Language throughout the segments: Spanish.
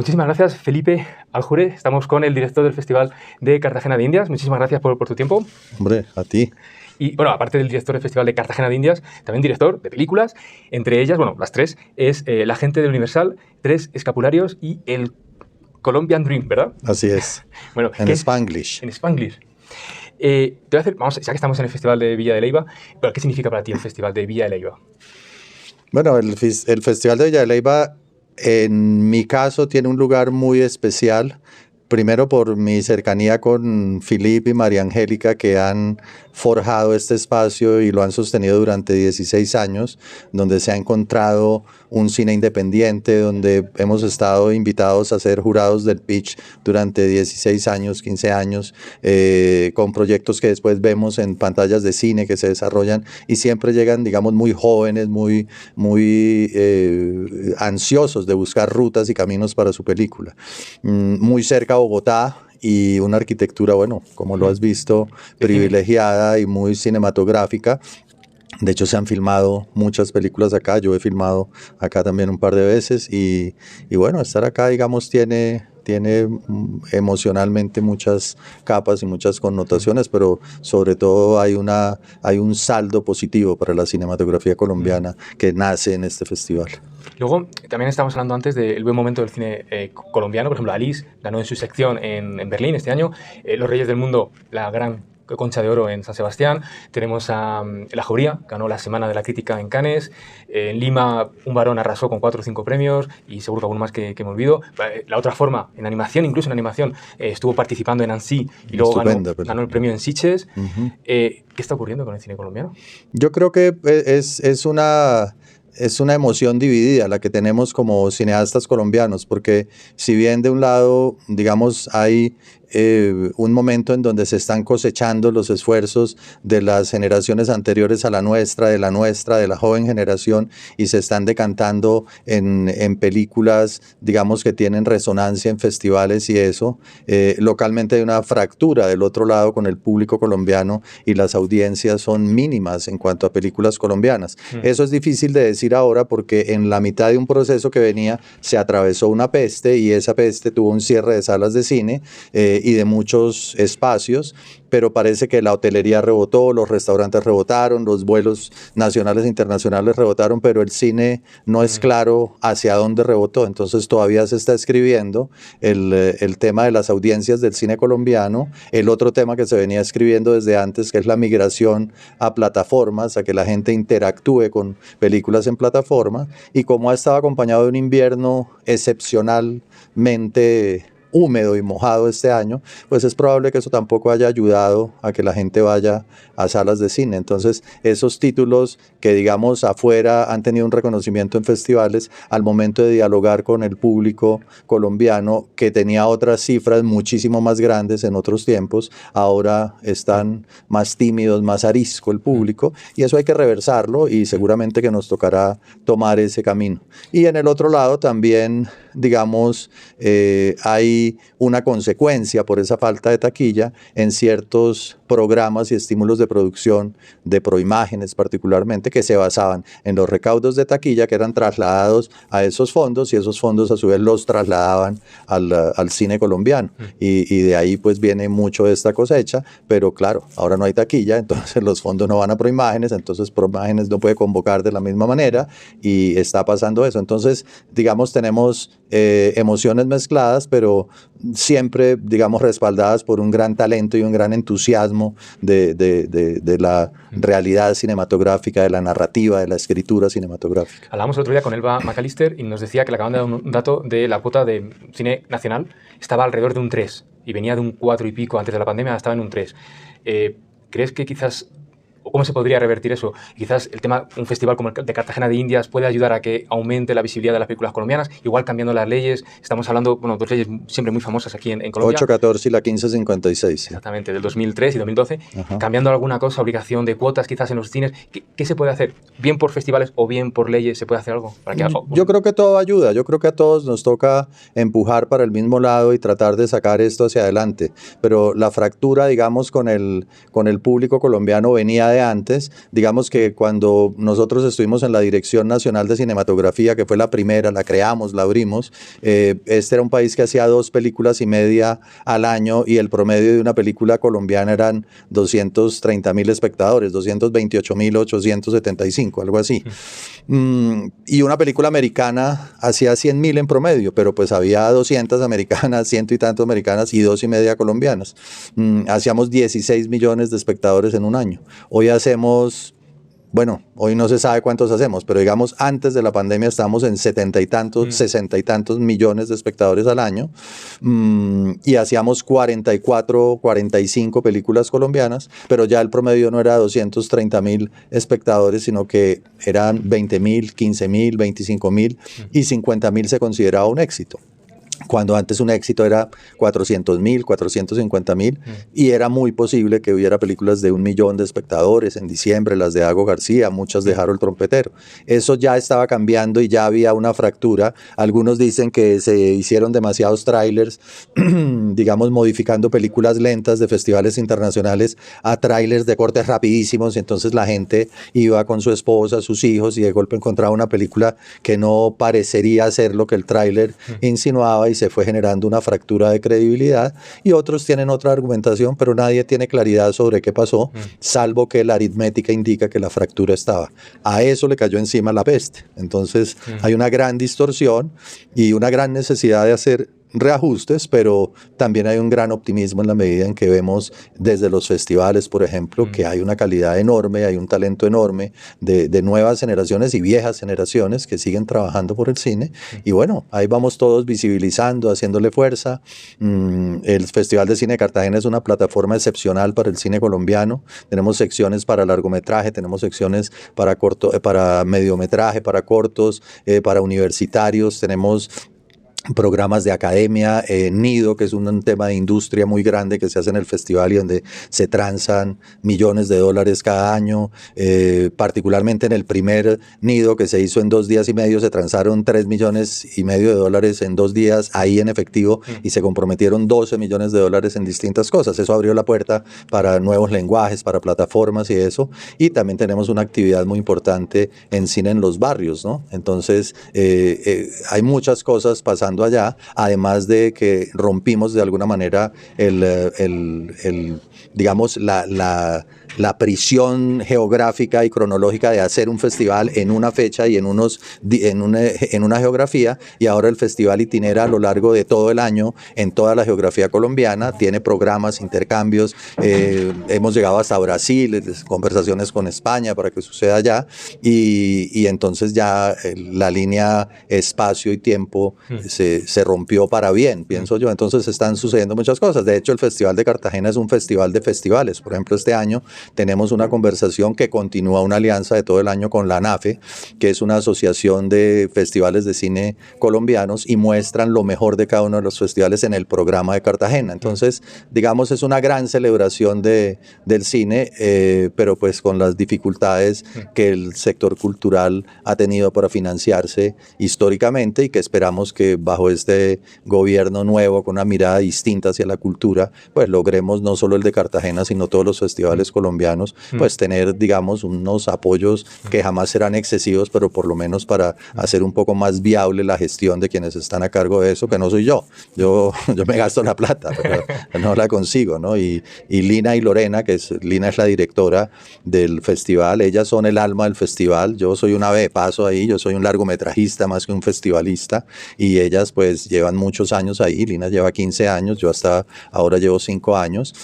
Muchísimas gracias, Felipe Aljure. Estamos con el director del Festival de Cartagena de Indias. Muchísimas gracias por tu tiempo. Hombre, a ti. Y, bueno, aparte del director del Festival de Cartagena de Indias, también director de películas. Entre ellas, bueno, las tres, es La gente del Universal, Tres escapularios y el Colombian Dream, ¿verdad? Así es. Bueno, en Spanglish. En Spanglish. Te voy a hacer, vamos, ya que estamos en el Festival de Villa de Leyva, ¿qué significa para ti el Festival de Villa de Leyva? Bueno, el Festival de Villa de Leyva, en mi caso, tiene un lugar muy especial. Primero por mi cercanía con Filip y María Angélica, que han forjado este espacio y lo han sostenido durante 16 años, donde se ha encontrado un cine independiente, donde hemos estado invitados a ser jurados del pitch durante 16 años, 15 años, con proyectos que después vemos en pantallas de cine que se desarrollan y siempre llegan, digamos, muy jóvenes, muy ansiosos de buscar rutas y caminos para su película. Muy cerca a Bogotá, y una arquitectura, bueno, como lo has visto, privilegiada y muy cinematográfica. De hecho, se han filmado muchas películas acá. Yo he filmado acá también un par de veces y bueno, estar acá, digamos, tiene emocionalmente muchas capas y muchas connotaciones, pero sobre todo hay un saldo positivo para la cinematografía colombiana que nace en este festival. Luego, también estábamos hablando antes del buen momento del cine colombiano. Por ejemplo, Alice ganó en su sección en Berlín este año. Los Reyes del Mundo, la gran Concha de Oro en San Sebastián. Tenemos a La Jauría, ganó la Semana de la Crítica en Cannes. En Lima, Un varón arrasó con 4 o 5 premios y seguro que alguno más que me olvido. La Otra Forma, en animación, incluso en animación, estuvo participando en Annecy y luego ganó el premio en Sitges. ¿Qué está ocurriendo con el cine colombiano? Yo creo que es una emoción dividida la que tenemos como cineastas colombianos, porque si bien de un lado, digamos, hay un momento en donde se están cosechando los esfuerzos de las generaciones anteriores a la nuestra, de la joven generación, y se están decantando en películas, digamos, que tienen resonancia en festivales y eso. Localmente hay una fractura del otro lado con el público colombiano y las audiencias son mínimas en cuanto a películas colombianas. Eso es difícil de decir ahora porque en la mitad de un proceso que venía se atravesó una peste y esa peste tuvo un cierre de salas de cine y de muchos espacios, pero parece que la hotelería rebotó, los restaurantes rebotaron, los vuelos nacionales e internacionales rebotaron, pero el cine no es claro hacia dónde rebotó. Entonces todavía se está escribiendo el tema de las audiencias del cine colombiano, el otro tema que se venía escribiendo desde antes, que es la migración a plataformas, a que la gente interactúe con películas en plataformas, y como ha estado acompañado de un invierno excepcionalmente húmedo y mojado este año, pues es probable que eso tampoco haya ayudado a que la gente vaya a salas de cine. Entonces, esos títulos que, digamos, afuera han tenido un reconocimiento en festivales, al momento de dialogar con el público colombiano, que tenía otras cifras muchísimo más grandes en otros tiempos, ahora están más tímidos, más arisco el público, y eso hay que reversarlo y seguramente que nos tocará tomar ese camino. Y en el otro lado también, digamos, hay una consecuencia por esa falta de taquilla en ciertos programas y estímulos de producción de Proimágenes particularmente, que se basaban en los recaudos de taquilla que eran trasladados a esos fondos y esos fondos a su vez los trasladaban al cine colombiano y de ahí pues viene mucho de esta cosecha, pero claro, ahora no hay taquilla, entonces los fondos no van a Proimágenes, entonces Proimágenes no puede convocar de la misma manera y está pasando eso. Entonces, digamos, tenemos emociones mezcladas, pero siempre, digamos, respaldadas por un gran talento y un gran entusiasmo de la realidad cinematográfica, de la narrativa, de la escritura cinematográfica. Hablamos el otro día con Elba McAllister y nos decía que le acaban de dar un dato de la cuota de cine nacional, estaba alrededor de un 3 y venía de un 4 y pico antes de la pandemia, estaba en un 3. ¿Crees que quizás, o cómo se podría revertir eso? Quizás el tema, un festival como el de Cartagena de Indias puede ayudar a que aumente la visibilidad de las películas colombianas, igual cambiando las leyes. Estamos hablando, bueno, dos leyes siempre muy famosas aquí en Colombia. 814 y la 1556. Exactamente, del 2003 y 2012. Ajá. Cambiando alguna cosa, obligación de cuotas quizás en los cines. ¿Qué se puede hacer? ¿Bien por festivales o bien por leyes se puede hacer algo? Para que Yo creo que todo ayuda. Yo creo que a todos nos toca empujar para el mismo lado y tratar de sacar esto hacia adelante. Pero la fractura, digamos, con el público colombiano venía de antes. Digamos que cuando nosotros estuvimos en la Dirección Nacional de Cinematografía, que fue la primera, la creamos, la abrimos, este era un país que hacía 2,5 películas al año y el promedio de una película colombiana eran 230.000 espectadores, 228.875, algo así. Y una película americana hacía 100.000 en promedio, pero pues había 200 americanas, ciento y tantos americanas y 2,5 colombianas. Hacíamos 16 millones de espectadores en un año. Hoy hacemos, bueno, hoy no se sabe cuántos hacemos, pero digamos antes de la pandemia estábamos en 70 y tantos, 60 y tantos millones de espectadores al año, y hacíamos 44, 45 películas colombianas, pero ya el promedio no era 230.000 espectadores, sino que eran 20.000, 15.000, 25.000 y 50.000 se consideraba un éxito. Cuando antes un éxito era 400.000, 450.000, y era muy posible que hubiera películas de 1 millón de espectadores en diciembre, las de Ago García, muchas de Harold Trompetero. Eso ya estaba cambiando y ya había una fractura. Algunos dicen que se hicieron demasiados trailers, digamos, modificando películas lentas de festivales internacionales a trailers de cortes rapidísimos, y entonces la gente iba con su esposa, sus hijos, y de golpe encontraba una película que no parecería ser lo que el tráiler insinuaba, y se fue generando una fractura de credibilidad. Y otros tienen otra argumentación, pero nadie tiene claridad sobre qué pasó, salvo que la aritmética indica que la fractura estaba. A eso le cayó encima la peste. Entonces hay una gran distorsión y una gran necesidad de hacer reajustes, pero también hay un gran optimismo en la medida en que vemos desde los festivales, por ejemplo, que hay una calidad enorme, hay un talento enorme de nuevas generaciones y viejas generaciones que siguen trabajando por el cine. Y bueno, ahí vamos todos visibilizando, haciéndole fuerza. El Festival de Cine de Cartagena es una plataforma excepcional para el cine colombiano. Tenemos secciones para largometraje, tenemos secciones para mediometraje, para cortos, para universitarios, tenemos programas de academia, Nido, que es un tema de industria muy grande que se hace en el festival y donde se transan millones de dólares cada año, particularmente en el primer Nido que se hizo en 2 días y medio, se transaron 3,5 millones de dólares en 2 días ahí en efectivo, y se comprometieron 12 millones de dólares en distintas cosas. Eso abrió la puerta para nuevos lenguajes, para plataformas y eso. Y también tenemos una actividad muy importante en cine en los barrios, ¿no? Entonces hay muchas cosas pasando allá, además de que rompimos de alguna manera digamos, la prisión geográfica y cronológica de hacer un festival en una fecha y en una geografía, y ahora el festival itinera a lo largo de todo el año en toda la geografía colombiana, tiene programas, intercambios, hemos llegado hasta Brasil, conversaciones con España para que suceda allá, y entonces ya la línea espacio y tiempo se rompió para bien, pienso yo. Entonces están sucediendo muchas cosas. De hecho, el Festival de Cartagena es un festival de festivales. Por ejemplo, este año tenemos una conversación que continúa una alianza de todo el año con la ANAFE, que es una asociación de festivales de cine colombianos, y muestran lo mejor de cada uno de los festivales en el programa de Cartagena. Entonces, digamos, es una gran celebración del cine, pero pues con las dificultades que el sector cultural ha tenido para financiarse históricamente, y que esperamos que bajo este gobierno nuevo, con una mirada distinta hacia la cultura, pues logremos no solo el de Cartagena, sino todos los festivales colombianos, pues tener, digamos, unos apoyos que jamás serán excesivos, pero por lo menos para hacer un poco más viable la gestión de quienes están a cargo de eso, que no soy yo. Yo me gasto la plata, pero no la consigo, ¿no? Y Lina y Lorena, Lina es la directora del festival, ellas son el alma del festival. Yo soy una ave de paso ahí, yo soy un largometrajista más que un festivalista, y ellas pues llevan muchos años ahí. Lina lleva 15 años, yo hasta ahora llevo 5 años.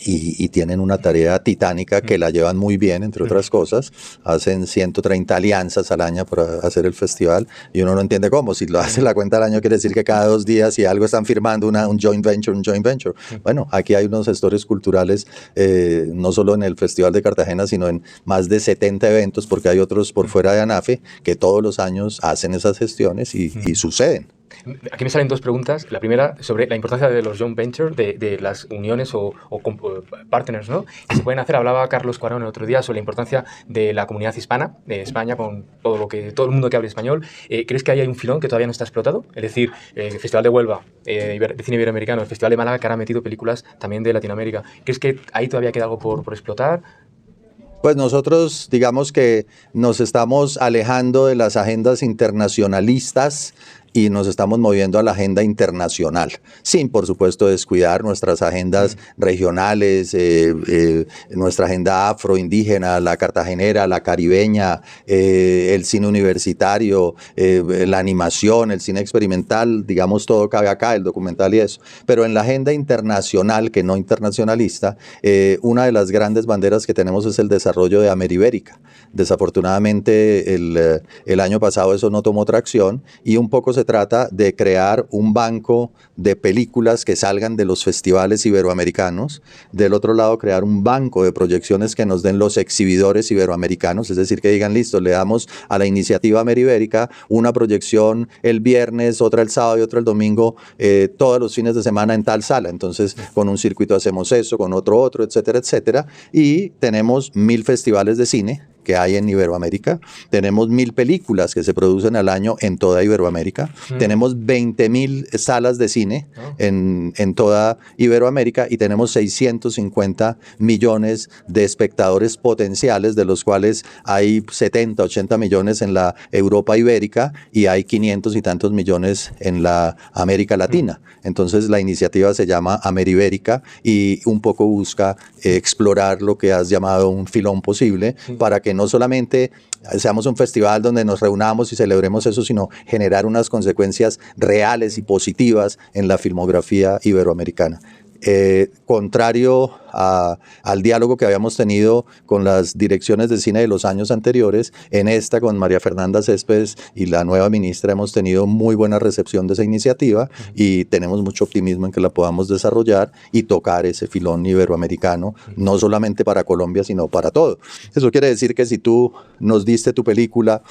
Y tienen una tarea titánica que la llevan muy bien, entre otras cosas. Hacen 130 alianzas al año para hacer el festival, y uno no entiende cómo. Si lo hace la cuenta al año, quiere decir que cada 2 días y algo están firmando un joint venture. Bueno, aquí hay unos gestores culturales, no solo en el Festival de Cartagena, sino en más de 70 eventos, porque hay otros por fuera de ANAFE que todos los años hacen esas gestiones y suceden. Aquí me salen 2 preguntas. La primera sobre la importancia de los joint ventures, de las uniones o partners, ¿no?, que se pueden hacer. Hablaba Carlos Cuarón el otro día sobre la importancia de la comunidad hispana de España, con todo el mundo que hable español. ¿Crees que ahí hay un filón que todavía no está explotado? Es decir, el Festival de Huelva de cine iberoamericano, el Festival de Málaga, que ahora ha metido películas también de Latinoamérica. ¿Crees que ahí todavía queda algo por explotar? Pues nosotros digamos que nos estamos alejando de las agendas internacionalistas y nos estamos moviendo a la agenda internacional, sin por supuesto descuidar nuestras agendas regionales, nuestra agenda afroindígena, la cartagenera, la caribeña, el cine universitario, la animación, el cine experimental, digamos todo cabe acá, el documental y eso. Pero en la agenda internacional, que no internacionalista, una de las grandes banderas que tenemos es el desarrollo de Ameribérica. Desafortunadamente el año pasado eso no tomó tracción y un poco se trata de crear un banco de películas que salgan de los festivales iberoamericanos. Del otro lado, crear un banco de proyecciones que nos den los exhibidores iberoamericanos, es decir, que digan, listo, le damos a la iniciativa Ameribérica una proyección el viernes, otra el sábado y otra el domingo, todos los fines de semana en tal sala. Entonces, con un circuito hacemos eso, con otro, etcétera, etcétera. Y tenemos 1000 festivales de cine que hay en Iberoamérica, tenemos 1000 películas que se producen al año en toda Iberoamérica, tenemos 20.000 salas de cine en toda Iberoamérica y tenemos 650 millones de espectadores potenciales, de los cuales hay 70, 80 millones en la Europa ibérica y hay 500 y tantos millones en la América Latina. Entonces la iniciativa se llama Ameribérica y un poco busca explorar lo que has llamado un filón posible para que no solamente seamos un festival donde nos reunamos y celebremos eso, sino generar unas consecuencias reales y positivas en la filmografía iberoamericana. Contrario al diálogo que habíamos tenido con las direcciones de cine de los años anteriores, en esta con María Fernanda Céspedes y la nueva ministra hemos tenido muy buena recepción de esa iniciativa y tenemos mucho optimismo en que la podamos desarrollar y tocar ese filón iberoamericano, no solamente para Colombia, sino para todo. Eso quiere decir que si tú nos diste tu película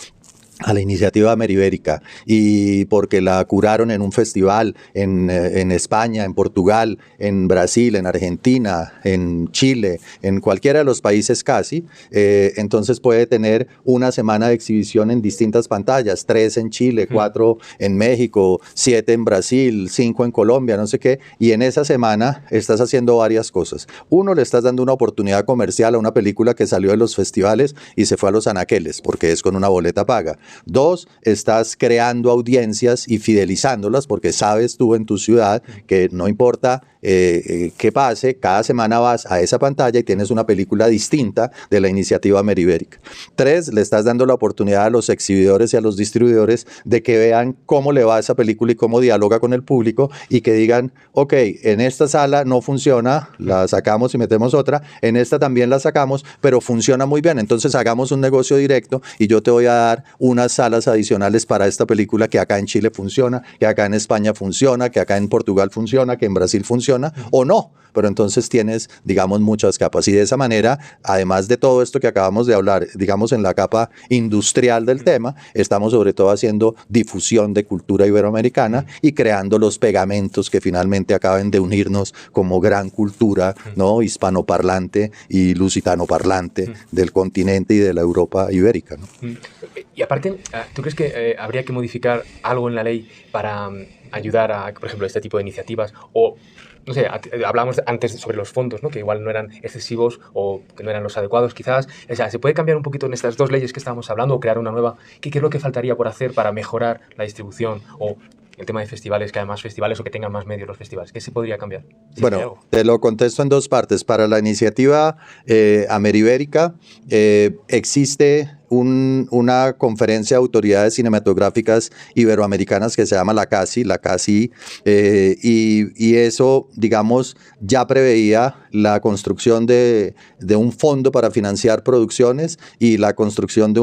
a la iniciativa Ameribérica y porque la curaron en un festival en España, en Portugal, en Brasil, en Argentina, en Chile, en cualquiera de los países casi, entonces puede tener una semana de exhibición en distintas pantallas, 3 en Chile, 4 en México, 7 en Brasil, 5 en Colombia, no sé qué, y en esa semana estás haciendo varias cosas. Uno, le estás dando una oportunidad comercial a una película que salió de los festivales y se fue a los anaqueles, porque es con una boleta paga. 2, estás creando audiencias y fidelizándolas porque sabes tú en tu ciudad que no importa qué pase, cada semana vas a esa pantalla y tienes una película distinta de la iniciativa Ameribérica. 3, le estás dando la oportunidad a los exhibidores y a los distribuidores de que vean cómo le va a esa película y cómo dialoga con el público y que digan, ok, en esta sala no funciona, la sacamos y metemos otra, en esta también la sacamos, pero funciona muy bien, entonces hagamos un negocio directo y yo te voy a dar unas salas adicionales para esta película que acá en Chile funciona, que acá en España funciona, que acá en Portugal funciona, que en Brasil funciona o no, pero entonces tienes, digamos, muchas capas y de esa manera, además de todo esto que acabamos de hablar, digamos, en la capa industrial del tema, estamos sobre todo haciendo difusión de cultura iberoamericana y creando los pegamentos que finalmente acaben de unirnos como gran cultura, ¿no?, hispanoparlante y lusitanoparlante del continente y de la Europa ibérica, ¿no? Y aparte, ¿tú crees que habría que modificar algo en la ley para ayudar a, por ejemplo, este tipo de iniciativas? O, no sé, hablábamos antes sobre los fondos, ¿no?, que igual no eran excesivos o que no eran los adecuados quizás. O sea, ¿se puede cambiar un poquito en estas dos leyes que estábamos hablando o crear una nueva? ¿Qué es lo que faltaría por hacer para mejorar la distribución o el tema de festivales, que haya más festivales o que tengan más medios los festivales? ¿Qué se podría cambiar? ¿Sí, bueno, te lo contesto en dos partes. Para la iniciativa Ameribérica existe una conferencia de autoridades cinematográficas iberoamericanas que se llama la CACI, y eso, digamos, ya preveía la construcción de un fondo para financiar producciones y la construcción de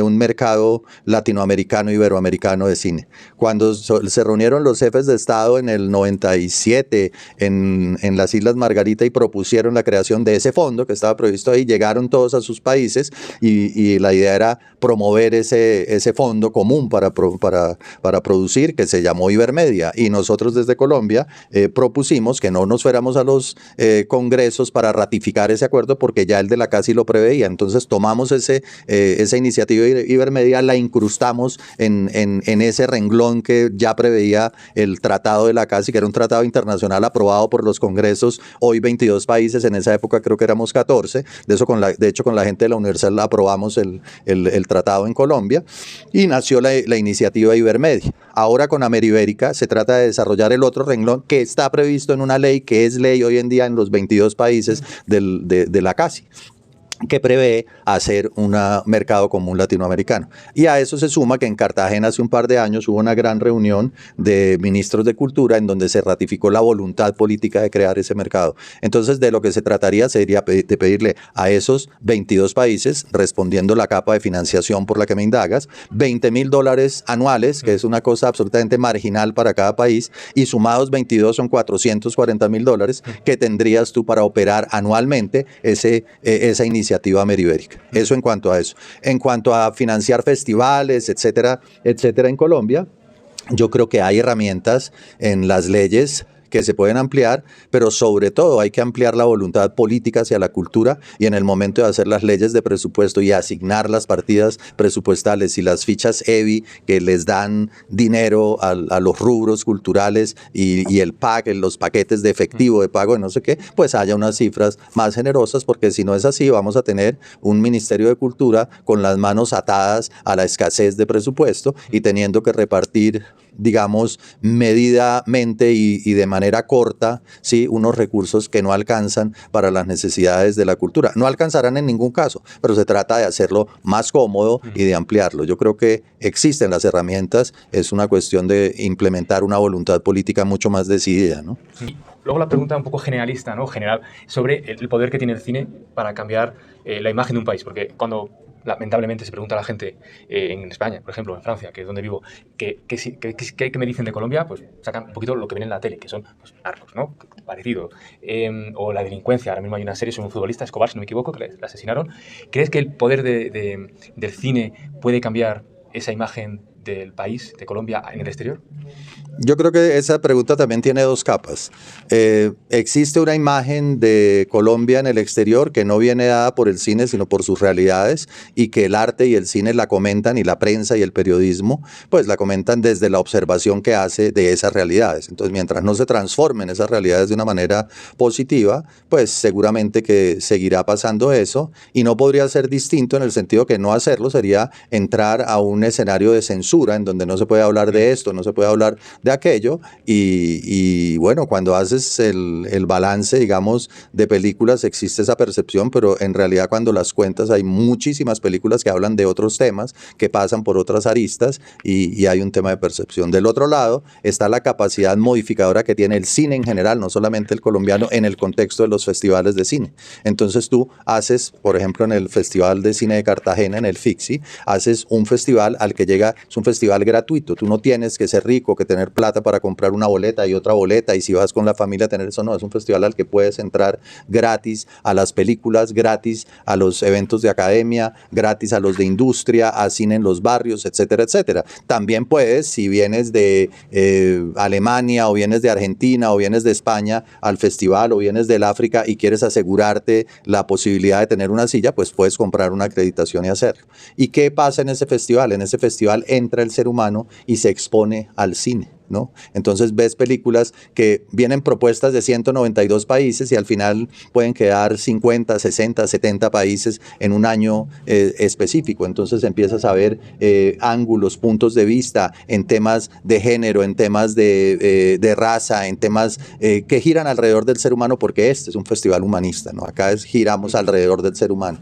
un mercado latinoamericano, iberoamericano de cine. Cuando se reunieron los jefes de Estado en el 97 en las Islas Margarita y propusieron la creación de ese fondo que estaba previsto ahí, llegaron todos a sus países y la idea idea era promover ese fondo común para producir, que se llamó Ibermedia, y nosotros desde Colombia propusimos que no nos fuéramos a los congresos para ratificar ese acuerdo, porque ya el de la CASI lo preveía. Entonces tomamos esa iniciativa Ibermedia, la incrustamos en ese renglón que ya preveía el tratado de la CASI, que era un tratado internacional aprobado por los congresos, hoy 22 países, en esa época creo que éramos 14, de hecho con la gente de la universidad aprobamos el tratado en Colombia, y nació la iniciativa Ibermedia. Ahora con Ameribérica se trata de desarrollar el otro renglón que está previsto en una ley que es ley hoy en día en los 22 países de la CASI, que prevé hacer un mercado común latinoamericano. Y a eso se suma que en Cartagena hace un par de años hubo una gran reunión de ministros de Cultura en donde se ratificó la voluntad política de crear ese mercado. Entonces, de lo que se trataría sería de pedirle a esos 22 países, respondiendo la capa de financiación por la que me indagas, $20,000 anuales, que es una cosa absolutamente marginal para cada país, y sumados 22 son $440,000 que tendrías tú para operar anualmente esa iniciativa Ameribérica. Eso en cuanto a eso. En cuanto a financiar festivales, etcétera, etcétera, en Colombia, yo creo que hay herramientas en las leyes que se pueden ampliar, pero sobre todo hay que ampliar la voluntad política hacia la cultura, y en el momento de hacer las leyes de presupuesto y asignar las partidas presupuestales y las fichas EBI que les dan dinero a los rubros culturales y el PAC, los paquetes de efectivo de pago de no sé qué, pues haya unas cifras más generosas, porque si no es así vamos a tener un Ministerio de Cultura con las manos atadas a la escasez de presupuesto y teniendo que repartir, digamos, medidamente y de manera corta, ¿sí?, unos recursos que no alcanzan para las necesidades de la cultura. No alcanzarán en ningún caso, pero se trata de hacerlo más cómodo y de ampliarlo. Yo creo que existen las herramientas, es una cuestión de implementar una voluntad política mucho más decidida, ¿no? Sí. Luego la pregunta un poco generalista, ¿no?, general, sobre el poder que tiene el cine para cambiar la imagen de un país, porque cuando lamentablemente se pregunta a la gente en España, por ejemplo, en Francia, que es donde vivo, ¿qué me dicen de Colombia? Pues sacan un poquito lo que ven en la tele, que son pues, narcos, ¿no?, parecido. O la delincuencia. Ahora mismo hay una serie sobre un futbolista, Escobar, si no me equivoco, que le asesinaron. ¿Crees que el poder del cine puede cambiar esa imagen del país, de Colombia, en el exterior? Yo creo que esa pregunta también tiene dos capas. Existe una imagen de Colombia en el exterior que no viene dada por el cine, sino por sus realidades, y que el arte y el cine la comentan, y la prensa y el periodismo, pues la comentan desde la observación que hace de esas realidades. Entonces, mientras no se transformen esas realidades de una manera positiva, pues seguramente que seguirá pasando eso, y no podría ser distinto en el sentido que no hacerlo sería entrar a un escenario de censura en donde no se puede hablar de esto, no se puede hablar de aquello, y bueno, cuando haces el balance, digamos, de películas existe esa percepción, pero en realidad cuando las cuentas hay muchísimas películas que hablan de otros temas, que pasan por otras aristas, y hay un tema de percepción. Del otro lado está la capacidad modificadora que tiene el cine en general, no solamente el colombiano, en el contexto de los festivales de cine. Entonces tú haces, por ejemplo, en el Festival de Cine de Cartagena, en el FICSI, haces un festival al que llega, es un festival gratuito, tú no tienes que ser rico, que tener plata para comprar una boleta y otra boleta, y si vas con la familia a tener eso, no, es un festival al que puedes entrar gratis a las películas, gratis a los eventos de academia, gratis a los de industria, a cine en los barrios, etcétera, etcétera. También puedes, si vienes de Alemania, o vienes de Argentina, o vienes de España al festival, o vienes del África y quieres asegurarte la posibilidad de tener una silla, pues puedes comprar una acreditación y hacerlo. ¿Y qué pasa en ese festival? En ese festival entra el ser humano y se expone al cine, ¿no? Entonces ves películas que vienen propuestas de 192 países y al final pueden quedar 50, 60, 70 países en un año específico. Entonces empiezas a ver ángulos, puntos de vista en temas de género, en temas de raza, en temas que giran alrededor del ser humano, porque este es un festival humanista, ¿no? Acá giramos alrededor del ser humano.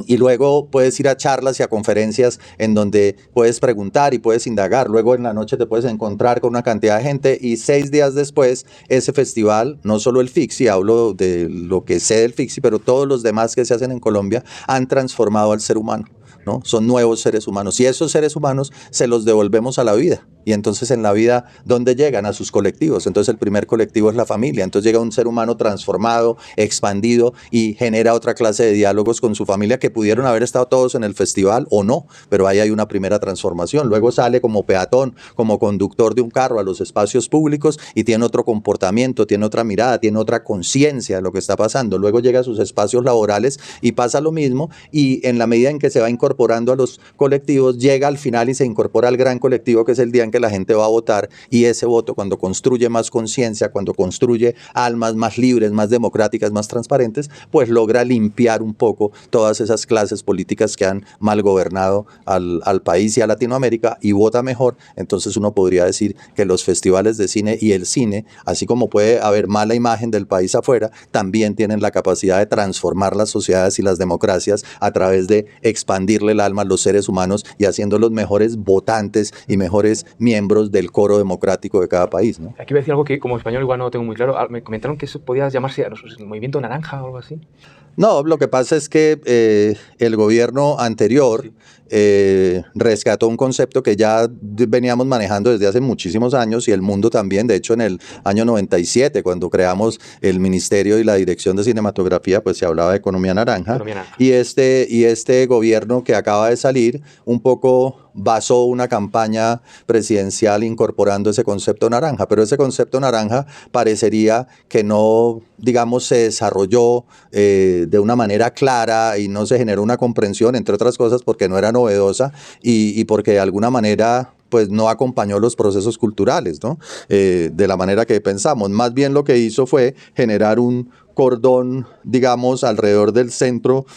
Y luego puedes ir a charlas y a conferencias en donde puedes preguntar y puedes indagar. Luego en la noche te puedes encontrar con una cantidad de gente, y 6 días después ese festival, no solo el FICSI, hablo de lo que sé del FICSI, pero todos los demás que se hacen en Colombia han transformado al ser humano, ¿no? Son nuevos seres humanos, y esos seres humanos se los devolvemos a la vida. Y entonces en la vida, ¿dónde llegan? A sus colectivos. Entonces el primer colectivo es la familia. Entonces llega un ser humano transformado, expandido y genera otra clase de diálogos con su familia que pudieron haber estado todos en el festival o no, pero ahí hay una primera transformación. Luego sale como peatón, como conductor de un carro a los espacios públicos y tiene otro comportamiento, tiene otra mirada, tiene otra conciencia de lo que está pasando. Luego llega a sus espacios laborales y pasa lo mismo, y en la medida en que se va incorporando a los colectivos, llega al final y se incorpora al gran colectivo, que es el día en que la gente va a votar, y ese voto, cuando construye más conciencia, cuando construye almas más libres, más democráticas, más transparentes, pues logra limpiar un poco todas esas clases políticas que han mal gobernado al país y a Latinoamérica, y vota mejor. Entonces uno podría decir que los festivales de cine y el cine, así como puede haber mala imagen del país afuera, también tienen la capacidad de transformar las sociedades y las democracias a través de expandirle el alma a los seres humanos y haciendo los mejores votantes y mejores miembros del coro democrático de cada país, ¿no? Aquí voy a decir algo que como español igual no tengo muy claro. Me comentaron que eso podía llamarse movimiento naranja o algo así. No, lo que pasa es que el gobierno anterior rescató un concepto que ya veníamos manejando desde hace muchísimos años, y el mundo también. De hecho, en el año 97, cuando creamos el Ministerio y la Dirección de Cinematografía, pues se hablaba de economía naranja. Y este gobierno que acaba de salir un poco basó una campaña presidencial incorporando ese concepto naranja, pero ese concepto naranja parecería que no, digamos, se desarrolló de una manera clara y no se generó una comprensión, entre otras cosas porque no era novedosa y porque de alguna manera pues no acompañó los procesos culturales, ¿no? De la manera que pensamos. Más bien lo que hizo fue generar un cordón, digamos, alrededor del centro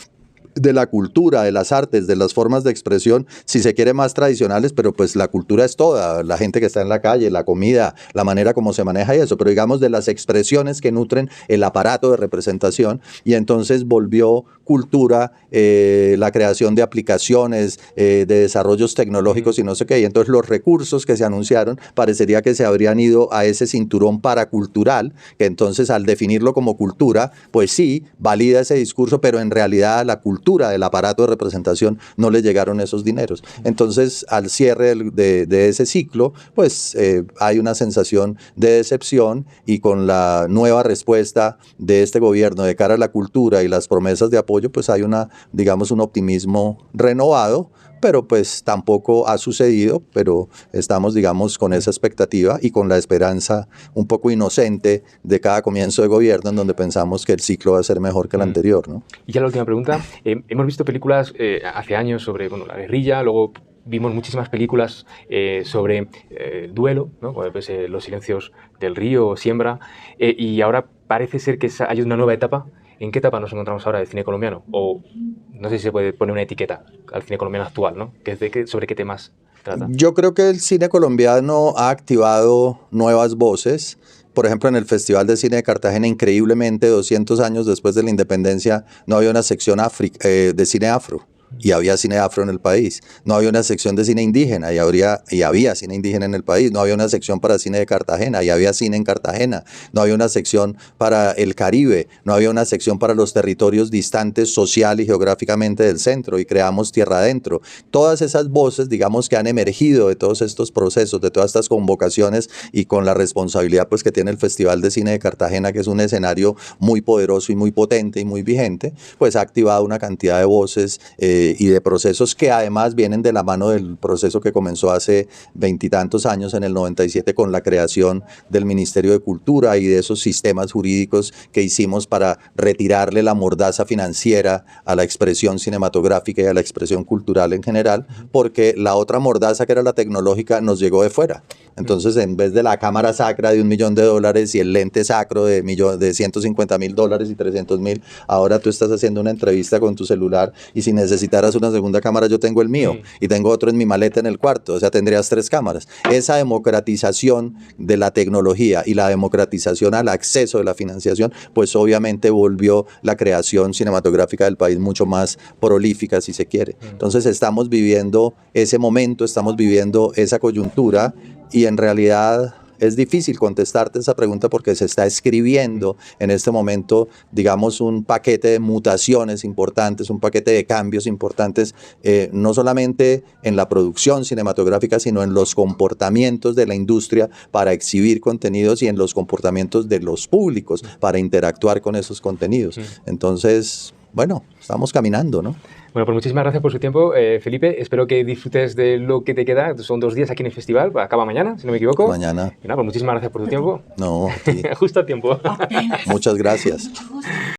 de la cultura, de las artes, de las formas de expresión, si se quiere más tradicionales, pero pues la cultura es toda, la gente que está en la calle, la comida, la manera como se maneja y eso, pero digamos de las expresiones que nutren el aparato de representación, y entonces volvió cultura la creación de aplicaciones, de desarrollos tecnológicos y no sé qué, y entonces los recursos que se anunciaron parecería que se habrían ido a ese cinturón paracultural, que entonces al definirlo como cultura, pues sí, valida ese discurso, pero en realidad la cultura del aparato de representación no le llegaron esos dineros. Entonces, al cierre de ese ciclo, pues hay una sensación de decepción, y con la nueva respuesta de este gobierno de cara a la cultura y las promesas de apoyo, pues hay digamos, un optimismo renovado, pero pues tampoco ha sucedido, pero estamos, digamos, con esa expectativa y con la esperanza un poco inocente de cada comienzo de gobierno, en donde pensamos que el ciclo va a ser mejor que el anterior, ¿no? Y ya la última pregunta, hemos visto películas hace años sobre la guerrilla, luego vimos muchísimas películas sobre duelo, ¿no? Pues, Los silencios del río, Siembra, y ahora parece ser que hay una nueva etapa. ¿En qué etapa nos encontramos ahora del cine colombiano? O no sé si se puede poner una etiqueta al cine colombiano actual, ¿no? ¿Sobre qué temas trata? Yo creo que el cine colombiano ha activado nuevas voces. Por ejemplo, en el Festival de Cine de Cartagena, increíblemente, 200 años después de la independencia, no había una sección de cine afro. Y había cine afro en el país. No había una sección de cine indígena y había cine indígena en el país. No había una sección para cine de Cartagena y había cine en Cartagena. No había una sección para el Caribe. No había una sección para los territorios distantes social y geográficamente del centro, y creamos Tierra Adentro. Todas esas voces, digamos, que han emergido de todos estos procesos, de todas estas convocaciones, y con la responsabilidad pues que tiene el Festival de Cine de Cartagena, que es un escenario muy poderoso y muy potente y muy vigente, pues ha activado una cantidad de voces y de procesos que además vienen de la mano del proceso que comenzó hace veintitantos años, en el 97, con la creación del Ministerio de Cultura y de esos sistemas jurídicos que hicimos para retirarle la mordaza financiera a la expresión cinematográfica y a la expresión cultural en general, porque la otra mordaza, que era la tecnológica, nos llegó de fuera. Entonces, en vez de la cámara sacra de $1 millón y el lente sacro de $150,000 y 300,000, ahora tú estás haciendo una entrevista con tu celular, y si necesitaras una segunda cámara, yo tengo el mío y tengo otro en mi maleta en el cuarto. O sea, tendrías 3 cámaras. Esa democratización de la tecnología y la democratización al acceso de la financiación, pues obviamente volvió la creación cinematográfica del país mucho más prolífica, si se quiere. Entonces estamos viviendo ese momento, estamos viviendo esa coyuntura, y en realidad es difícil contestarte esa pregunta porque se está escribiendo en este momento, digamos, un paquete de mutaciones importantes, un paquete de cambios importantes, no solamente en la producción cinematográfica, sino en los comportamientos de la industria para exhibir contenidos y en los comportamientos de los públicos para interactuar con esos contenidos. Entonces, bueno, estamos caminando, ¿no? Bueno, pues muchísimas gracias por su tiempo, Felipe. Espero que disfrutes de lo que te queda. Son 2 días aquí en el festival. Acaba mañana, si no me equivoco. Mañana. Y nada, pues muchísimas gracias por tu tiempo. No, a ti. Justo a tiempo. Muchas gracias.